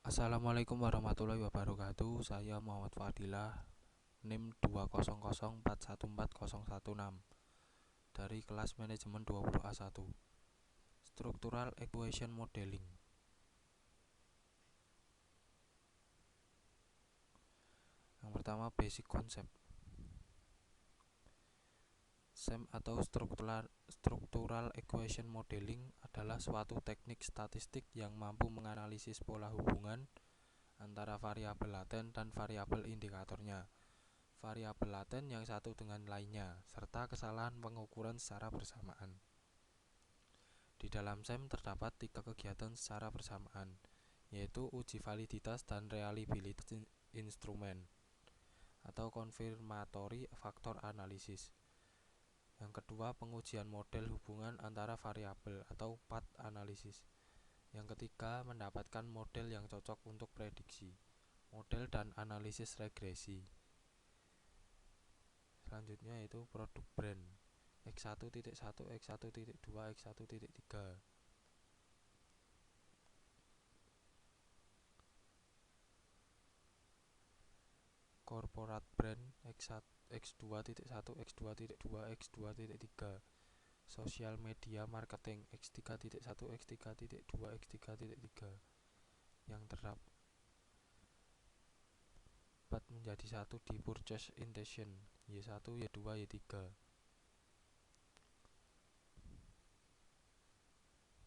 Assalamualaikum warahmatullahi wabarakatuh. Saya Muhammad Fadilah, NIM 20041440116 dari kelas manajemen 20A1. Structural Equation Modeling. Yang pertama, basic concept. SEM atau Structural Equation Modeling adalah suatu teknik statistik yang mampu menganalisis pola hubungan antara variabel laten dan variabel indikatornya, variabel laten yang satu dengan lainnya, serta kesalahan pengukuran secara bersamaan. Di dalam SEM terdapat 3 kegiatan secara bersamaan, yaitu uji validitas dan reliabilitas instrumen atau confirmatory factor analysis. Yang kedua, pengujian model hubungan antara variabel atau path analysis. Yang ketiga, mendapatkan model yang cocok untuk prediksi, model dan analisis regresi. Selanjutnya yaitu produk brand X1.1, X1.2, X1.3. Corporate brand X2.1, X2.2, X2.3. Social media marketing X3.1, X3.2, X3.3 yang terdapat menjadi satu di purchase intention Y1, Y2, Y3.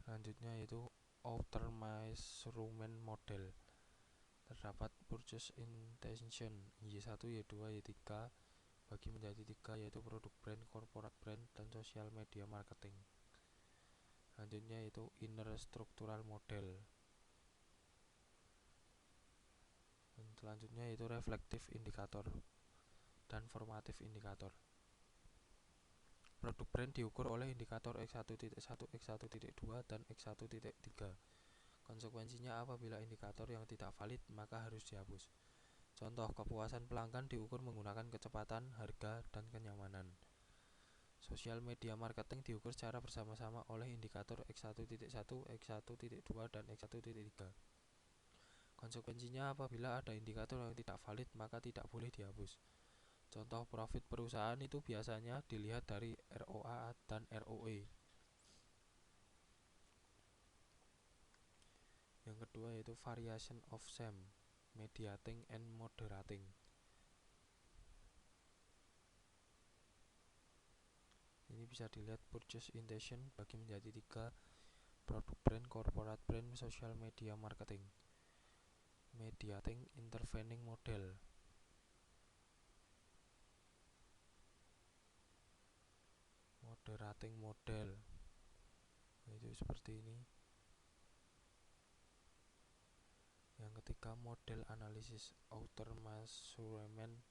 Selanjutnya yaitu outer measurement model. Terdapat purchase intention Y1, Y2, Y3 bagi menjadi 3, yaitu produk brand, corporate brand, dan social media marketing. Selanjutnya yaitu inner structural model. Dan selanjutnya yaitu reflective indikator dan formative indikator. Produk brand diukur oleh indikator X1.1, X1.2, dan X1.3. Konsekuensinya apabila indikator yang tidak valid maka harus dihapus. Contoh, kepuasan pelanggan diukur menggunakan kecepatan, harga, dan kenyamanan. Sosial media marketing diukur secara bersama-sama oleh indikator X1.1, X1.2, dan X1.3. Konsekuensinya apabila ada indikator yang tidak valid maka tidak boleh dihapus. Contoh, profit perusahaan itu biasanya dilihat dari ROA dan ROE. Yang kedua yaitu variation of SEM, mediating and moderating. Ini bisa dilihat purchase intention bagi menjadi 3, produk brand, corporate brand, social media marketing. Mediating intervening model. Moderating model. Itu seperti ini. Yang ketiga, model analysis, outer measurement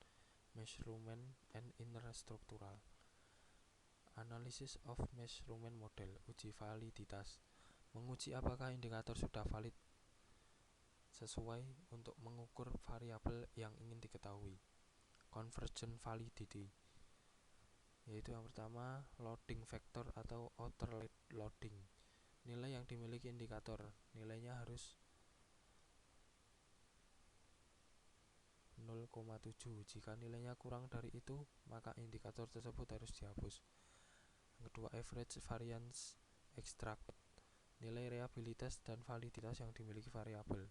and inner structural. Analysis of measurement model, uji validitas, menguji apakah indikator sudah valid sesuai untuk mengukur variabel yang ingin diketahui. Convergent validity, yaitu yang pertama loading factor atau outer loading. Nilai yang dimiliki indikator, nilainya harus 0,7. Jika nilainya kurang dari itu, maka indikator tersebut harus dihapus. Yang kedua, average variance extract, nilai reliabilitas dan validitas yang dimiliki variabel.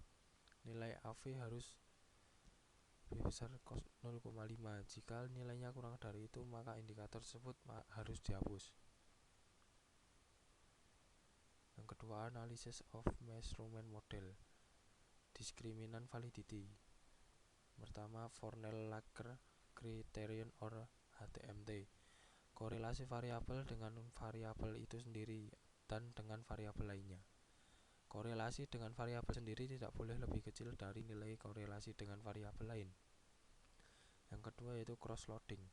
Nilai AV harus lebih besar 0,5. Jika nilainya kurang dari itu, maka indikator tersebut harus dihapus. Yang kedua, analysis of measurement model, discriminant validity. Pertama, Fornell-Laker criterion or HTMT, korelasi variabel dengan variabel itu sendiri dan dengan variabel lainnya. Korelasi dengan variabel sendiri tidak boleh lebih kecil dari nilai korelasi dengan variabel lain. Yang kedua yaitu cross-loading,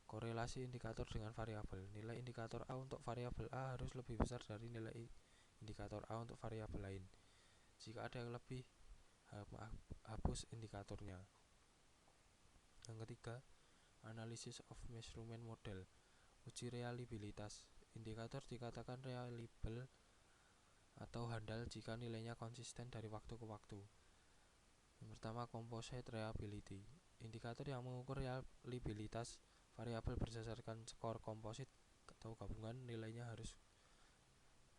korelasi indikator dengan variabel. Nilai indikator A untuk variabel A harus lebih besar dari nilai indikator A untuk variabel lain. Jika ada yang lebih, hapus indikatornya. Yang ketiga, analysis of measurement model, uji reliabilitas. Indikator dikatakan reliable atau handal jika nilainya konsisten dari waktu ke waktu. Yang pertama, composite reliability. Indikator yang mengukur reliabilitas variabel berdasarkan skor komposit atau gabungan nilainya harus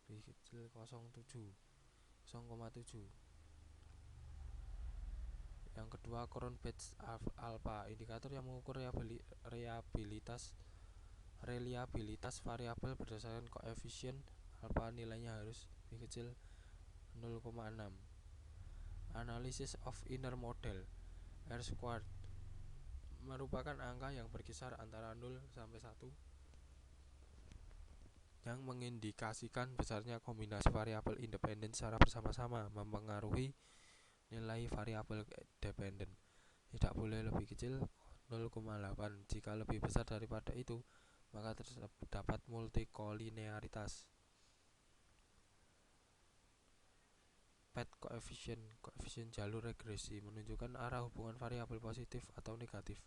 lebih kecil 0,7. Yang kedua, Cron-Betz alpha. Indikator yang mengukur reliabilitas variabel berdasarkan koefisien alpha nilainya harus lebih kecil 0,6. Analysis of inner model R-squared merupakan angka yang berkisar antara 0 sampai 1 yang mengindikasikan besarnya kombinasi variabel independen secara bersama-sama mempengaruhi nilai variabel dependen. Tidak boleh lebih kecil 0,8. Jika lebih besar daripada itu, maka terdapat multikolinearitas. PET koefisien jalur regresi menunjukkan arah hubungan variabel positif atau negatif.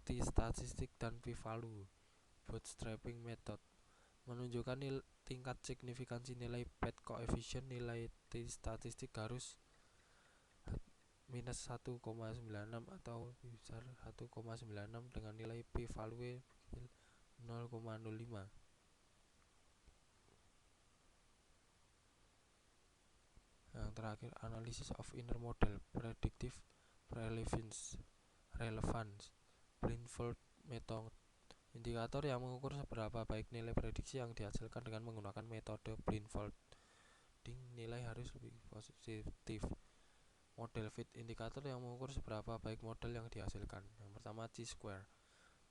T-statistik dan p-value. Bootstrapping method menunjukkan tingkat signifikansi nilai PET koefisien. Nilai T-statistik harus minus 1,96 atau besar 1,96 dengan nilai p-value 0,05. Yang terakhir, analysis of inner model predictive relevance Blindfold method. Indikator yang mengukur seberapa baik nilai prediksi yang dihasilkan dengan menggunakan metode blindfolding nilai harus lebih positif. Model fit. Indikator yang mengukur seberapa baik model yang dihasilkan. Yang pertama, chi-square.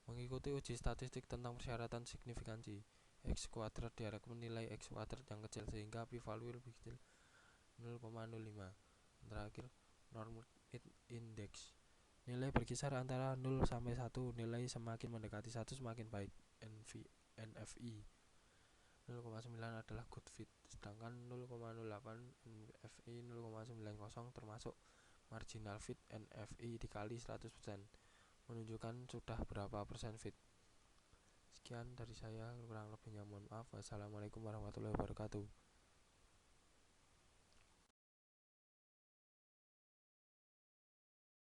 Mengikuti uji statistik tentang persyaratan signifikansi. X kuadrat diharapkan nilai X kuadrat yang kecil sehingga p-value lebih kecil 0,05. Terakhir, norm index. Nilai berkisar antara 0 sampai 1. Nilai semakin mendekati 1 semakin baik. NFI 0,9 adalah good fit, sedangkan 0,08 NFI 0,90 termasuk marginal fit. NFI dikali 100% menunjukkan sudah berapa persen fit. Sekian dari saya, kurang lebihnya mohon maaf. Wassalamualaikum warahmatullahi wabarakatuh.